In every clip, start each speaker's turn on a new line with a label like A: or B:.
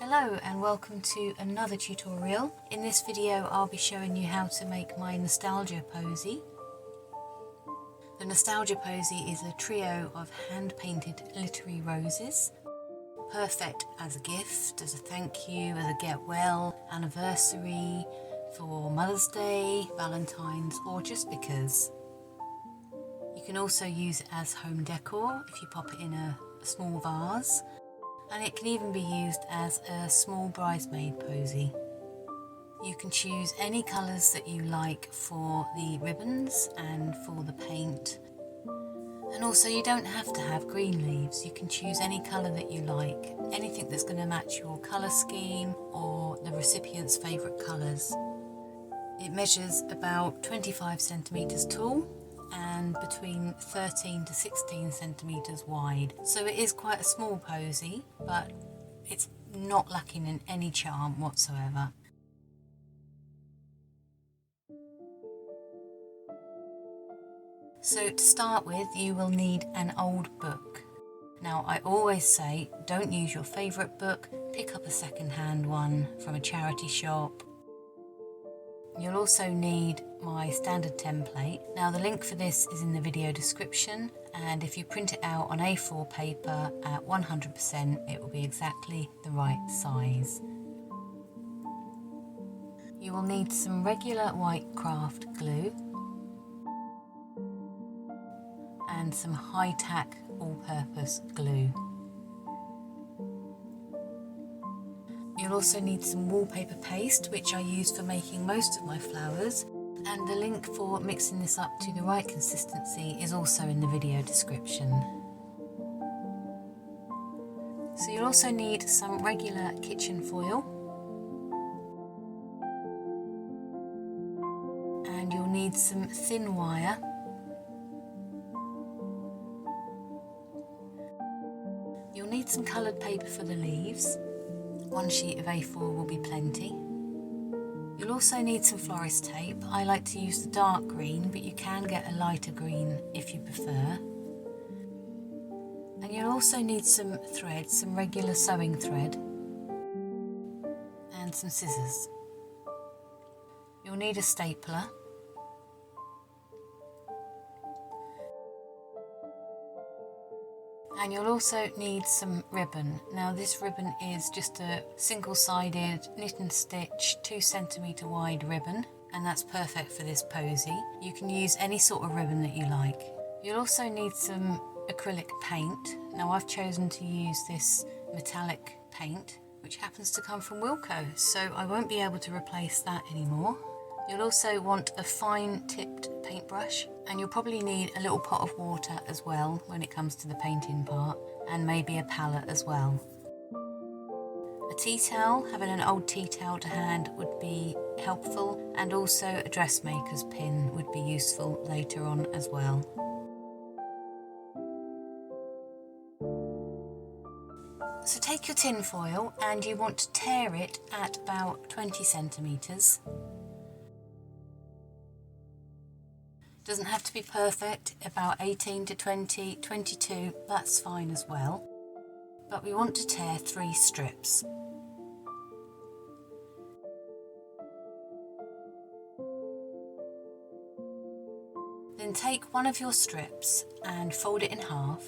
A: Hello and welcome to another tutorial. In this video I'll be showing you how to make my Nostalgia Posy. The Nostalgia Posy is a trio of hand-painted glittery roses, perfect as a gift, as a thank you, as a get well, anniversary, for Mother's Day, Valentine's, or just because. You can also use it as home decor if you pop it in a small vase. And it can even be used as a small bridesmaid posy. You can choose any colours that you like for the ribbons and for the paint. And also you don't have to have green leaves, you can choose any colour that you like, anything that's going to match your colour scheme or the recipient's favourite colours. It measures about 25 centimetres tall and between 13 to 16 centimetres wide. So it is quite a small posy, but it's not lacking in any charm whatsoever. So to start with, you will need an old book. Now I always say don't use your favourite book, pick up a second-hand one from a charity shop. You'll also need my standard template. Now the link for this is in the video description, and if you print it out on A4 paper at 100% it will be exactly the right size. You will need some regular white craft glue and some high-tack all-purpose glue. You'll also need some wallpaper paste, which I use for making most of my flowers, and the link for mixing this up to the right consistency is also in the video description. So you'll also need some regular kitchen foil, and you'll need some thin wire, you'll need some coloured paper for the leaves. One sheet of A4 will be plenty. You'll also need some florist tape. I like to use the dark green, but you can get a lighter green if you prefer. And you'll also need some thread, some regular sewing thread, and some scissors. You'll need a stapler. And you'll also need some ribbon. Now this ribbon is just a single-sided knit and stitch 2 centimetre wide ribbon, and that's perfect for this posy. You can use any sort of ribbon that you like. You'll also need some acrylic paint. Now I've chosen to use this metallic paint, which happens to come from Wilko, so I won't be able to replace that anymore. You'll also want a fine tipped paintbrush, and you'll probably need a little pot of water as well when it comes to the painting part, and maybe a palette as well. A tea towel, having an old tea towel to hand would be helpful, and also a dressmaker's pin would be useful later on as well. So take your tin foil and you want to tear it at about 20 centimetres. Doesn't have to be perfect, about 18 to 20, 22, that's fine as well. But we want to tear 3 strips. Then take one of your strips and fold it in half,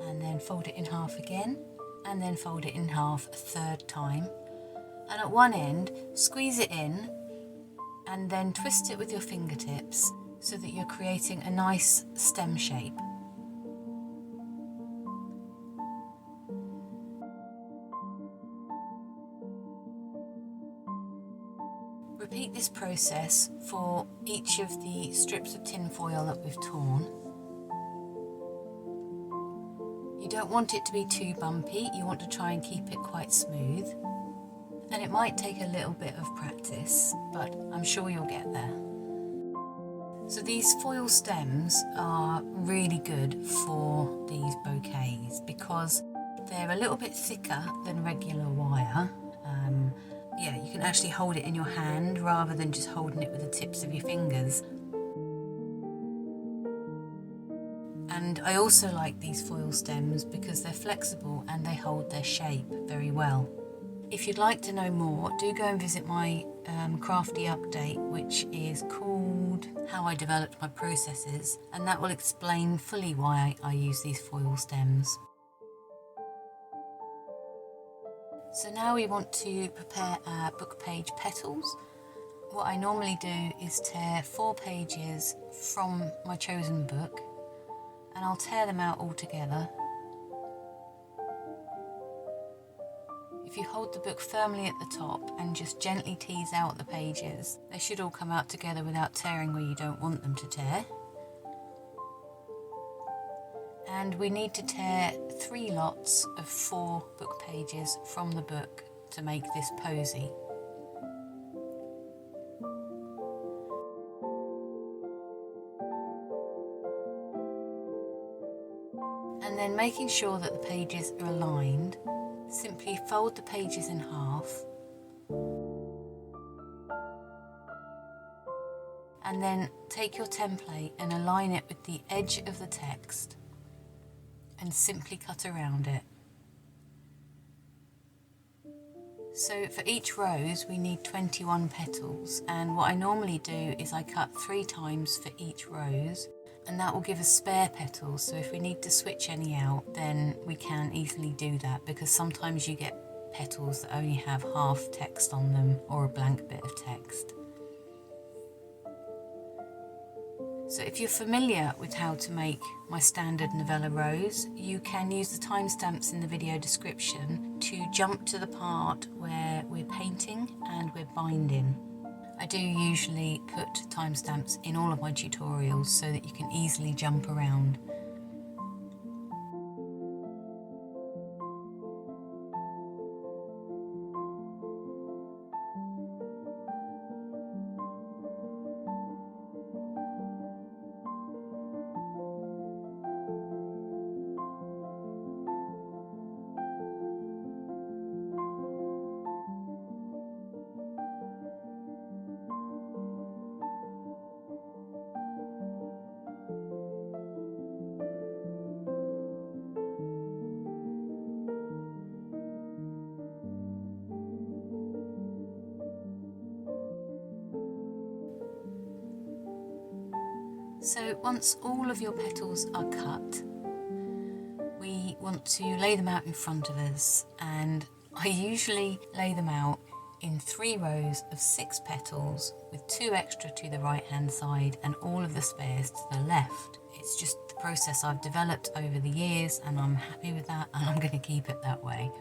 A: and then fold it in half again, and then fold it in half a third time. And at one end, squeeze it in, and then twist it with your fingertips, so that you're creating a nice stem shape. Repeat this process for each of the strips of tin foil that we've torn. You don't want it to be too bumpy, you want to try and keep it quite smooth. And it might take a little bit of practice, but I'm sure you'll get there. So these foil stems are really good for these bouquets because they're a little bit thicker than regular wire. Yeah, you can actually hold it in your hand rather than just holding it with the tips of your fingers. And I also like these foil stems because they're flexible and they hold their shape very well. If you'd like to know more, do go and visit my crafty update, which is called How I Developed My Processes, and that will explain fully why I use these foil stems. So now we want to prepare our book page petals. What I normally do is tear 4 pages from my chosen book, and I'll tear them out all together. If you hold the book firmly at the top and just gently tease out the pages, they should all come out together without tearing where you don't want them to tear. And we need to tear 3 lots of 4 book pages from the book to make this posy. And then, making sure that the pages are aligned, simply fold the pages in half and then take your template and align it with the edge of the text and simply cut around it. So for each rose we need 21 petals, and what I normally do is I cut 3 times for each rose, and that will give us spare petals, so if we need to switch any out then we can easily do that, because sometimes you get petals that only have half text on them or a blank bit of text. So if you're familiar with how to make my standard novella rose, you can use the timestamps in the video description to jump to the part where we're painting and we're binding. I do usually put timestamps in all of my tutorials so that you can easily jump around. So once all of your petals are cut, we want to lay them out in front of us, and I usually lay them out in 3 rows of 6 petals with 2 extra to the right hand side and all of the spares to the left. It's just the process I've developed over the years and I'm happy with that, and I'm going to keep it that way.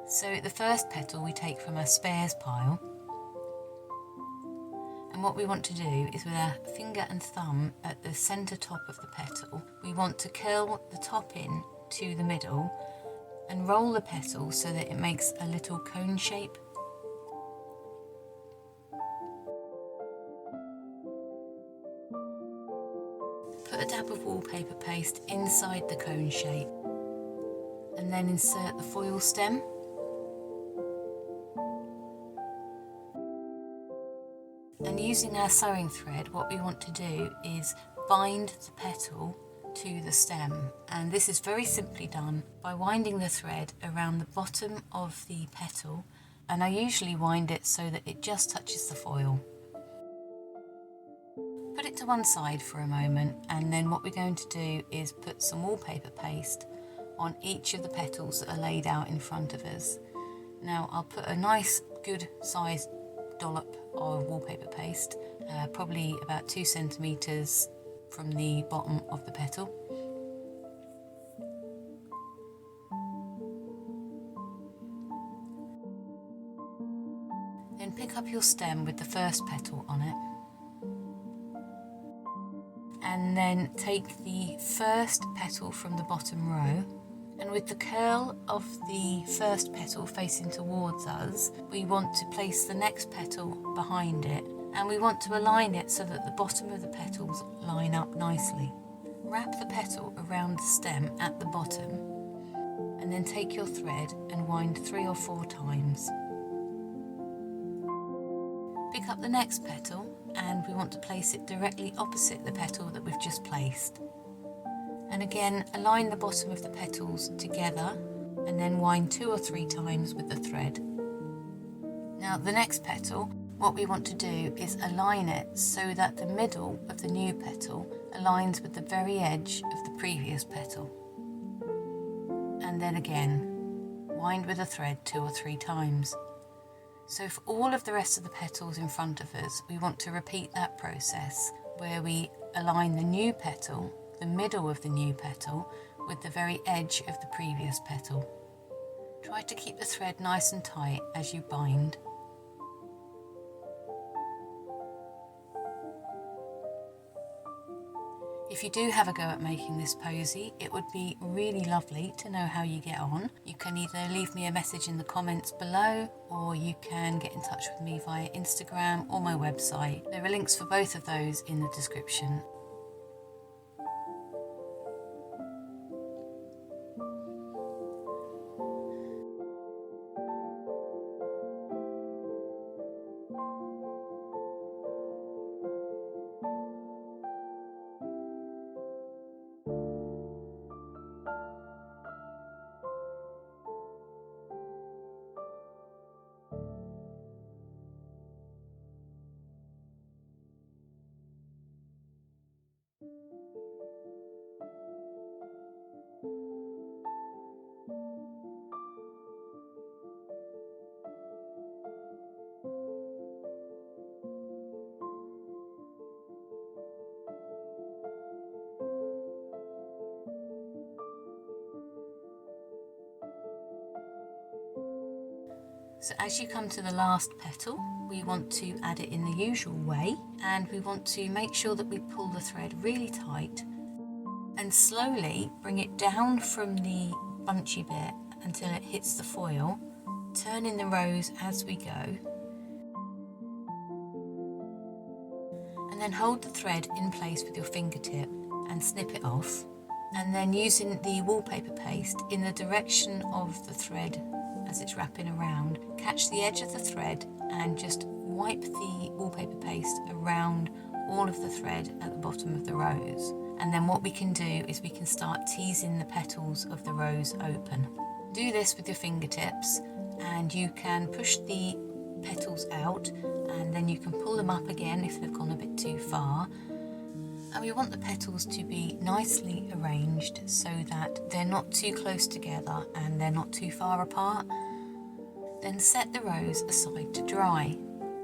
A: So the first petal we take from our spares pile, and what we want to do is with our finger and thumb at the centre top of the petal, we want to curl the top in to the middle and roll the petal so that it makes a little cone shape. Put a dab of wallpaper paste inside the cone shape and then insert the foil stem. And using our sewing thread, what we want to do is bind the petal to the stem, and this is very simply done by winding the thread around the bottom of the petal, and I usually wind it so that it just touches the foil. Put it to one side for a moment, and then what we're going to do is put some wallpaper paste on each of the petals that are laid out in front of us. Now I'll put a nice good sized dollop of wallpaper paste, probably about 2 centimetres from the bottom of the petal. Then pick up your stem with the first petal on it, and then take the first petal from the bottom row, and with the curl of the first petal facing towards us, we want to place the next petal behind it, and we want to align it so that the bottom of the petals line up nicely. Wrap the petal around the stem at the bottom, and then take your thread and wind 3 or 4 times. Pick up the next petal, and we want to place it directly opposite the petal that we've just placed. And again, align the bottom of the petals together and then wind 2 or 3 times with the thread. Now the next petal, what we want to do is align it so that the middle of the new petal aligns with the very edge of the previous petal. And then again, wind with a thread 2 or 3 times. So for all of the rest of the petals in front of us, we want to repeat that process where we align the new petal, the middle of the new petal, with the very edge of the previous petal. Try to keep the thread nice and tight as you bind. If you do have a go at making this posy, it would be really lovely to know how you get on. You can either leave me a message in the comments below, or you can get in touch with me via Instagram or my website. There are links for both of those in the description. So as you come to the last petal, we want to add it in the usual way, and we want to make sure that we pull the thread really tight and slowly bring it down from the bunchy bit until it hits the foil, turning the rows as we go, and then hold the thread in place with your fingertip and snip it off, and then using the wallpaper paste in the direction of the thread as it's wrapping around, catch the edge of the thread and just wipe the wallpaper paste around all of the thread at the bottom of the rose. And then what we can do is we can start teasing the petals of the rose open. Do this with your fingertips, and you can push the petals out, and then you can pull them up again if they've gone a bit too far. And we want the petals to be nicely arranged so that they're not too close together and they're not too far apart. Then set the rose aside to dry.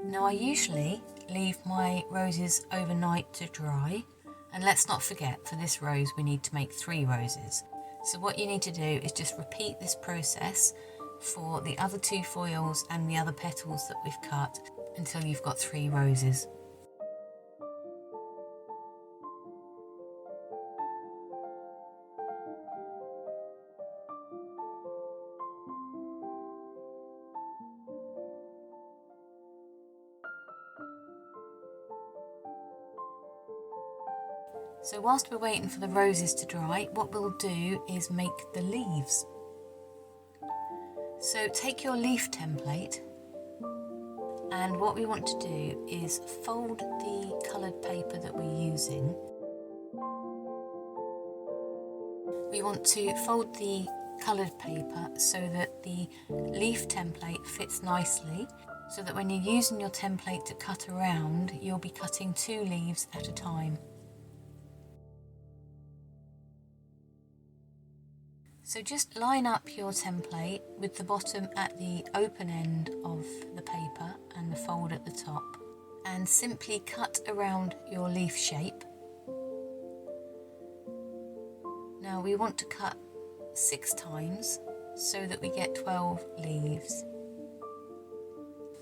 A: Now I usually leave my roses overnight to dry, and let's not forget, for this rose we need to make 3 roses. So what you need to do is just repeat this process for the other 2 foils and the other petals that we've cut until you've got 3 roses. So whilst we're waiting for the roses to dry, what we'll do is make the leaves. So take your leaf template, and what we want to do is fold the coloured paper that we're using. We want to fold the coloured paper so that the leaf template fits nicely, so that when you're using your template to cut around, you'll be cutting 2 leaves at a time. So just line up your template with the bottom at the open end of the paper and the fold at the top, and simply cut around your leaf shape. Now we want to cut 6 times so that we get 12 leaves.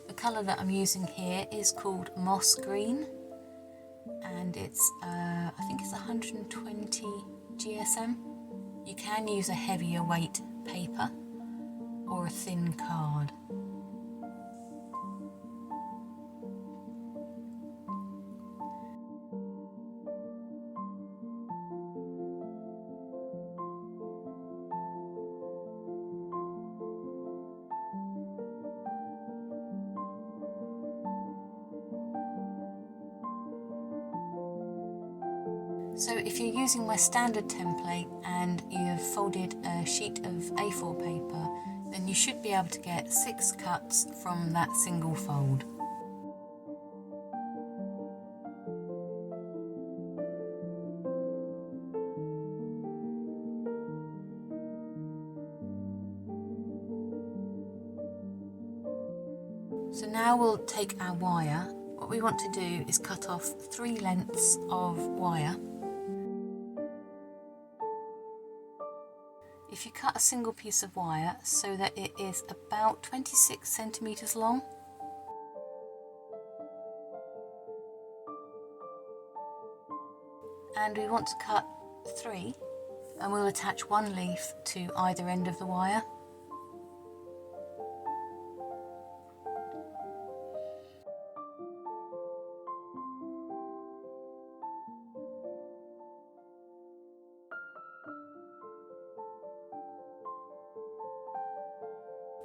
A: The colour that I'm using here is called moss green, and it's I think it's 120 GSM. You can use a heavier weight paper or a thin card. So if you're using my standard template and you've folded a sheet of A4 paper, then you should be able to get 6 cuts from that single fold. So now we'll take our wire. What we want to do is cut off 3 lengths of wire. If you cut a single piece of wire so that it is about 26 centimeters long, and we want to cut 3, and we'll attach 1 leaf to either end of the wire.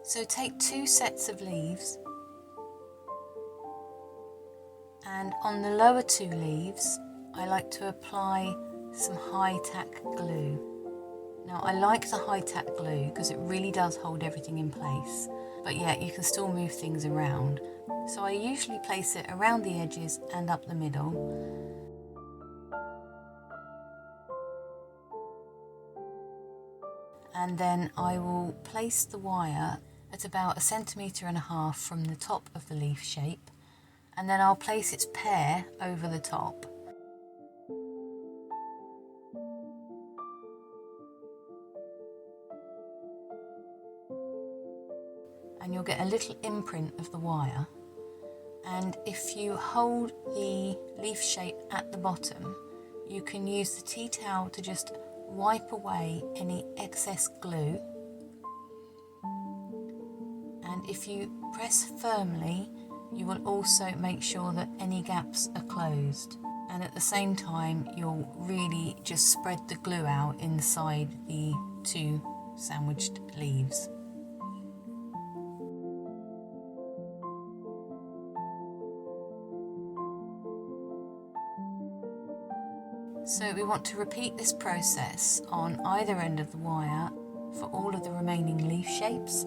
A: So take 2 sets of leaves, and on the lower 2 leaves I like to apply some high-tack glue. Now I like the high-tack glue because it really does hold everything in place, but yet you can still move things around. So I usually place it around the edges and up the middle. And then I will place the wire at about 1.5 centimeters from the top of the leaf shape, and then I'll place its pair over the top. And you'll get a little imprint of the wire, and if you hold the leaf shape at the bottom, you can use the tea towel to just wipe away any excess glue. And if you press firmly, you will also make sure that any gaps are closed, and at the same time you'll really just spread the glue out inside the 2 sandwiched leaves. So we want to repeat this process on either end of the wire for all of the remaining leaf shapes.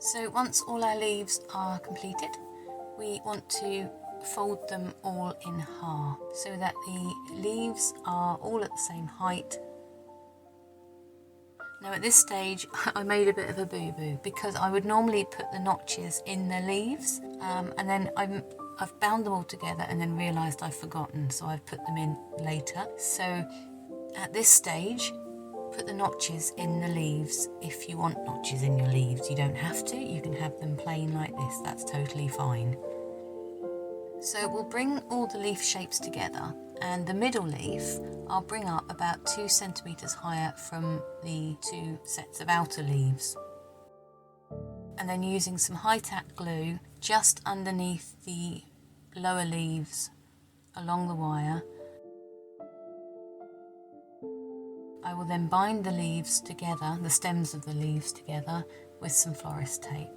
A: So once all our leaves are completed, we want to fold them all in half so that the leaves are all at the same height. Now at this stage I made a bit of a boo-boo because I would normally put the notches in the leaves, and then I've bound them all together and then realised I've forgotten, so I've put them in later. So at this stage, put the notches in the leaves. If you want notches in your leaves, you don't have to. You can have them plain like this. That's totally fine. So we'll bring all the leaf shapes together, and the middle leaf I'll bring up about 2 centimeters higher from the 2 sets of outer leaves. And then using some high-tack glue just underneath the lower leaves along the wire, I will then bind the leaves together, the stems of the leaves together, with some florist tape.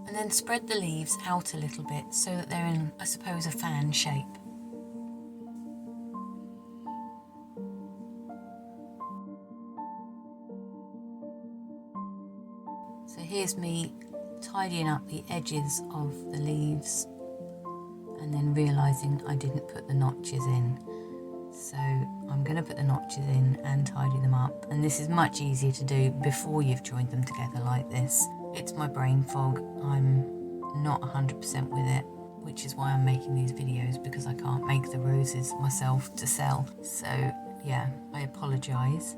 A: And then spread the leaves out a little bit so that they're in, I suppose, a fan shape. So here's me tidying up the edges of the leaves and then realising I didn't put the notches in. So I'm going to put the notches in and tidy them up, and this is much easier to do before you've joined them together like this. It's my brain fog, I'm not 100% with it, which is why I'm making these videos, because I can't make the roses myself to sell. So yeah, I apologise.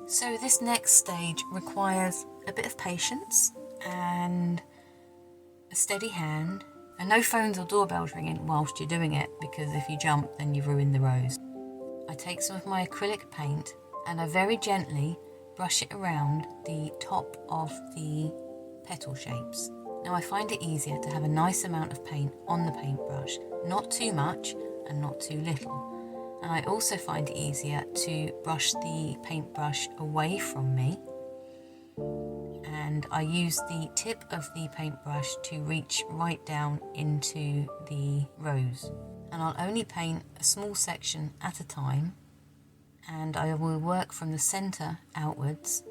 A: So this next stage requires a bit of patience and a steady hand, and no phones or doorbells ringing whilst you're doing it, because if you jump then you ruin the rose. I take some of my acrylic paint and I very gently brush it around the top of the petal shapes. Now I find it easier to have a nice amount of paint on the paintbrush, not too much and not too little. And I also find it easier to brush the paintbrush away from me, and I use the tip of the paintbrush to reach right down into the rose. And I'll only paint a small section at a time, and I will work from the centre outwards.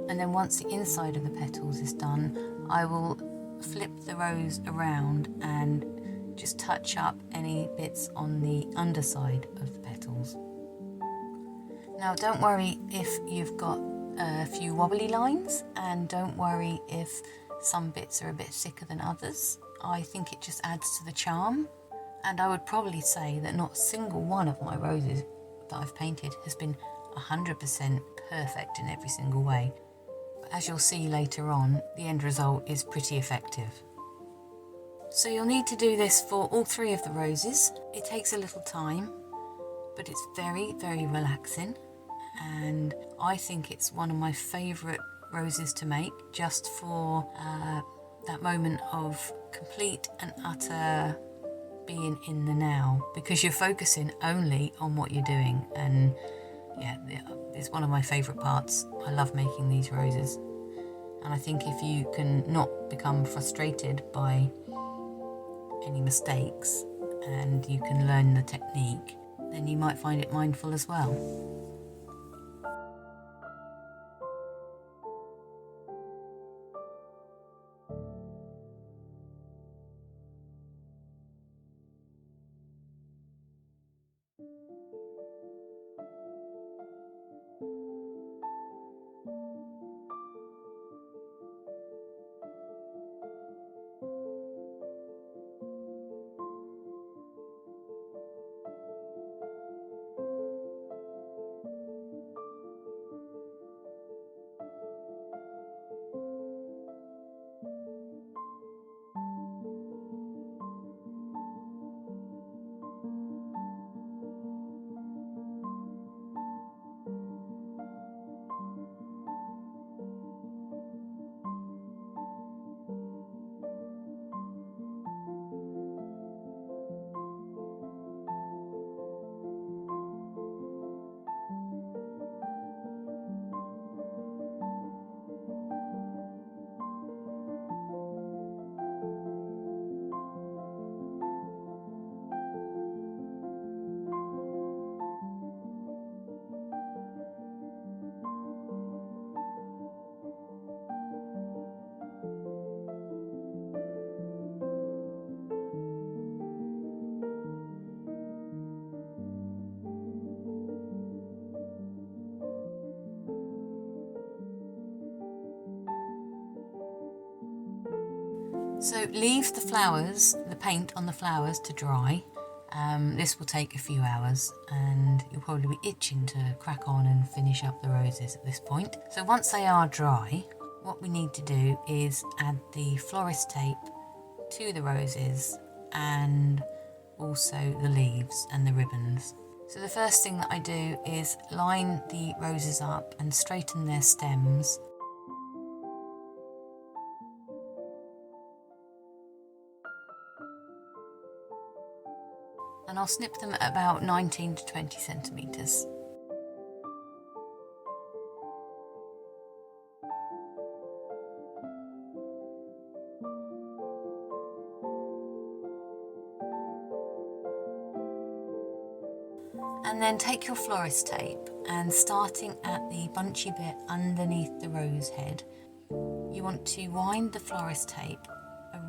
A: And then once the inside of the petals is done, I will flip the rose around and just touch up any bits on the underside of the petals. Now don't worry if you've got a few wobbly lines, and don't worry if some bits are a bit thicker than others. I think it just adds to the charm, and I would probably say that not a single one of my roses that I've painted has been 100% perfect in every single way. But as you'll see later on, the end result is pretty effective. So you'll need to do this for all 3 of the roses. It takes a little time, but it's very, very relaxing, and I think it's one of my favourite roses to make, just for that moment of complete and utter being in the now, because you're focusing only on what you're doing. And yeah, it's one of my favourite parts. I love making these roses, and I think if you can not become frustrated by any mistakes and you can learn the technique, then you might find it mindful as well. So leave the flowers, the paint on the flowers to dry. This will take a few hours, and you'll probably be itching to crack on and finish up the roses at this point. So once they are dry, what we need to do is add the florist tape to the roses and also the leaves and the ribbons. So the first thing that I do is line the roses up and straighten their stems. And I'll snip them at about 19 to 20 centimetres. And then take your florist tape, and starting at the bunchy bit underneath the rose head, you want to wind the florist tape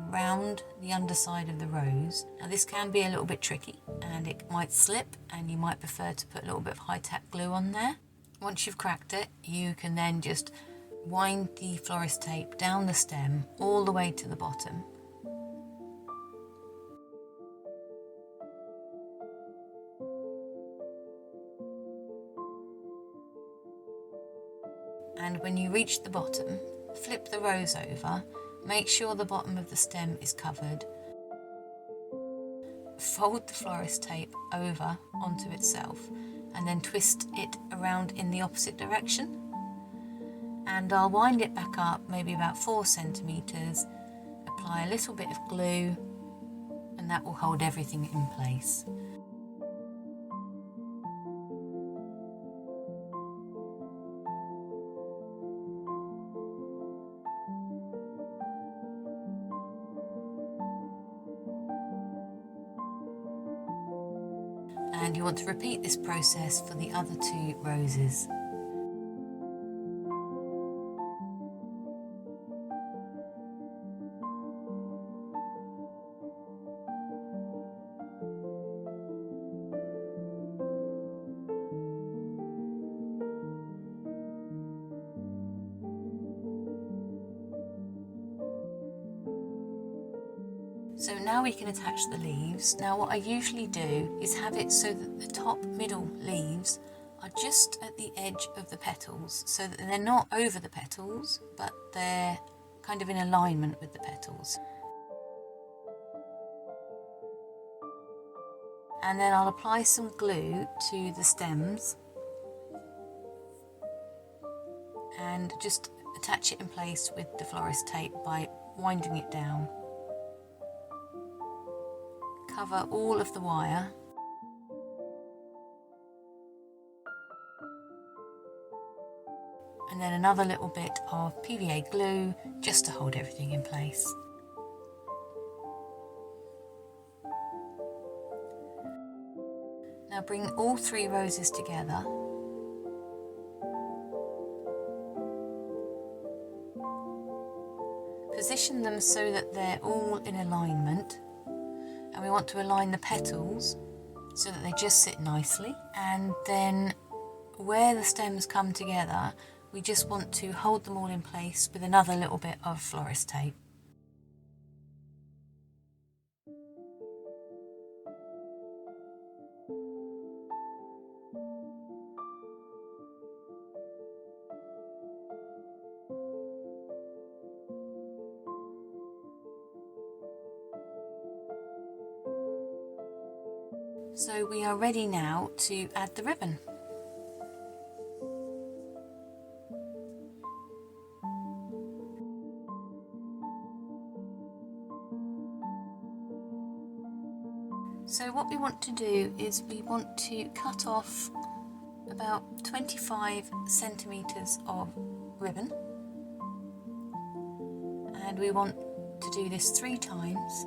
A: around the underside of the rose. Now this can be a little bit tricky and it might slip, and you might prefer to put a little bit of high-tack glue on there. Once you've cracked it, you can then just wind the florist tape down the stem all the way to the bottom. And when you reach the bottom, flip the rose over, make sure the bottom of the stem is covered, fold the florist tape over onto itself, and then twist it around in the opposite direction. And I'll wind it back up maybe about 4 centimetres, apply a little bit of glue, and that will hold everything in place. And you want to repeat this process for the other 2 roses. So now we can attach the leaves. Now what I usually do is have it so that the top middle leaves are just at the edge of the petals, so that they're not over the petals, but they're kind of in alignment with the petals. And then I'll apply some glue to the stems and just attach it in place with the florist tape by winding it down. Cover all of the wire. And then another little bit of PVA glue just to hold everything in place. Now bring all 3 roses together. Position them so that they're all in alignment, and we want to align the petals so that they just sit nicely. And then where the stems come together, we just want to hold them all in place with another little bit of florist tape. So we are ready now to add the ribbon. So what we want to do is we want to cut off about 25 centimetres of ribbon, and we want to do this 3 times.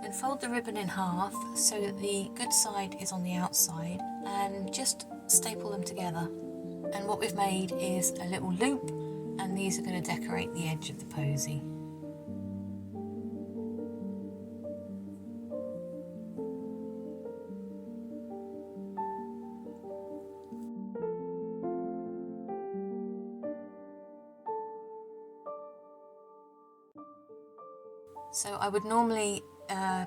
A: Then fold the ribbon in half so that the good side is on the outside, and just staple them together. And what we've made is a little loop, and these are going to decorate the edge of the posy. So I would normally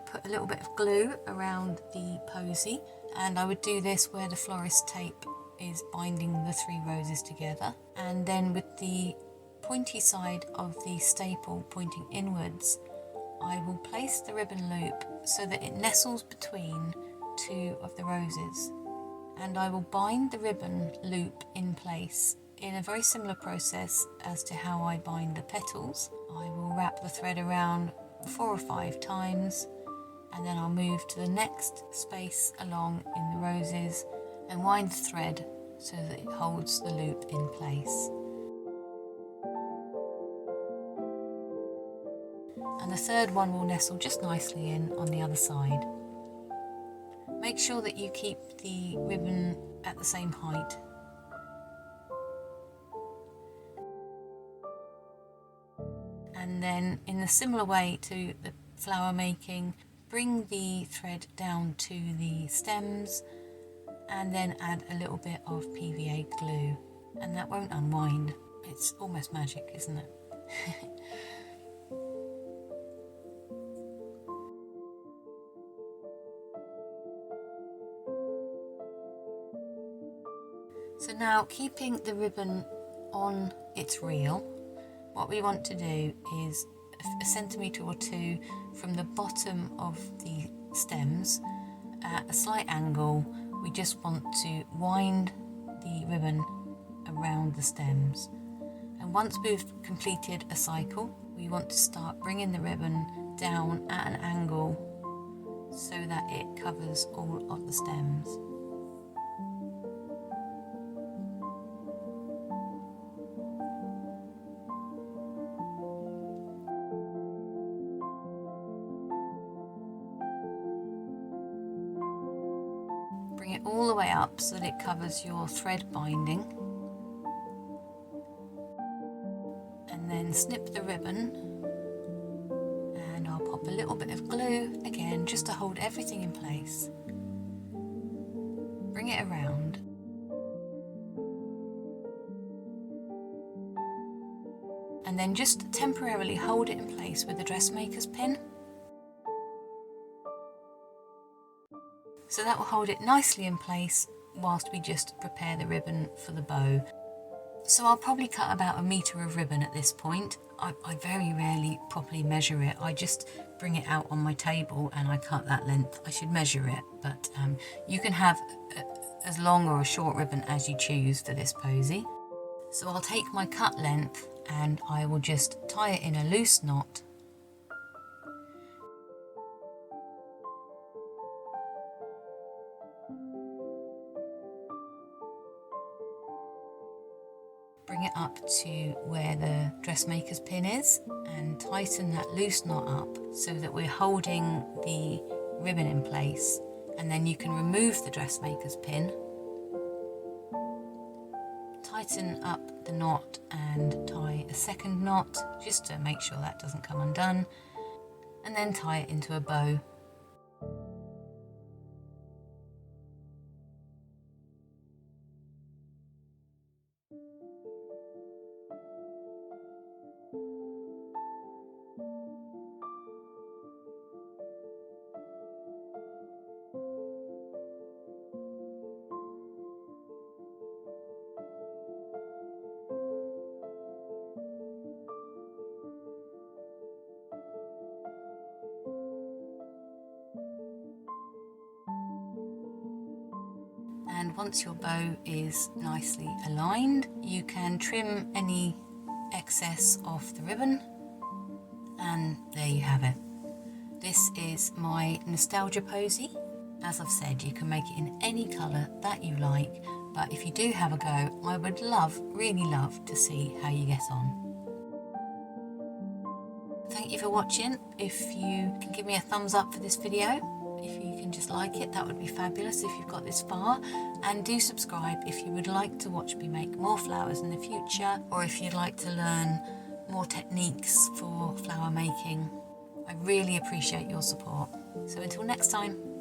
A: put a little bit of glue around the posy, and I would do this where the florist tape is binding the 3 roses together, and then with the pointy side of the staple pointing inwards, I will place the ribbon loop so that it nestles between 2 of the roses, and I will bind the ribbon loop in place in a very similar process as to how I bind the petals. I will wrap the thread around 4 or 5 times, and then I'll move to the next space along in the roses and wind the thread so that it holds the loop in place. And the third one will nestle just nicely in on the other side. Make sure that you keep the ribbon at the same height. And then in a similar way to the flower making, bring the thread down to the stems and then add a little bit of PVA glue, and that won't unwind. It's almost magic, isn't it? So now, keeping the ribbon on its reel, what we want to do is a centimetre or 2 from the bottom of the stems at a slight angle. We just want to wind the ribbon around the stems, and once we've completed a cycle, we want to start bringing the ribbon down at an angle so that it covers all of the stems. Bring it all the way up so that it covers your thread binding, and then snip the ribbon up a little bit of glue, again, just to hold everything in place. Bring it around. And then just temporarily hold it in place with the dressmaker's pin. So that will hold it nicely in place whilst we just prepare the ribbon for the bow. So I'll probably cut about 1 metre of ribbon at this point. I very rarely properly measure it. I just bring it out on my table and I cut that length. I should measure it, but you can have as long or a short ribbon as you choose for this posy. So I'll take my cut length and I will just tie it in a loose knot. Bring it up to where the dressmaker's pin is and tighten that loose knot up so that we're holding the ribbon in place, and then you can remove the dressmaker's pin. Tighten up the knot and tie a second knot just to make sure that doesn't come undone, and then tie it into a bow. And once your bow is nicely aligned, you can trim any excess off the ribbon, and there you have it. This is my Nostalgia Posy. As I've said, you can make it in any colour that you like, but if you do have a go, I would really love to see how you get on. Thank you for watching. If you can give me a thumbs up for this video, if you can just like it, that would be fabulous if you've got this far. And do subscribe if you would like to watch me make more flowers in the future, or if you'd like to learn more techniques for flower making. I really appreciate your support. So until next time.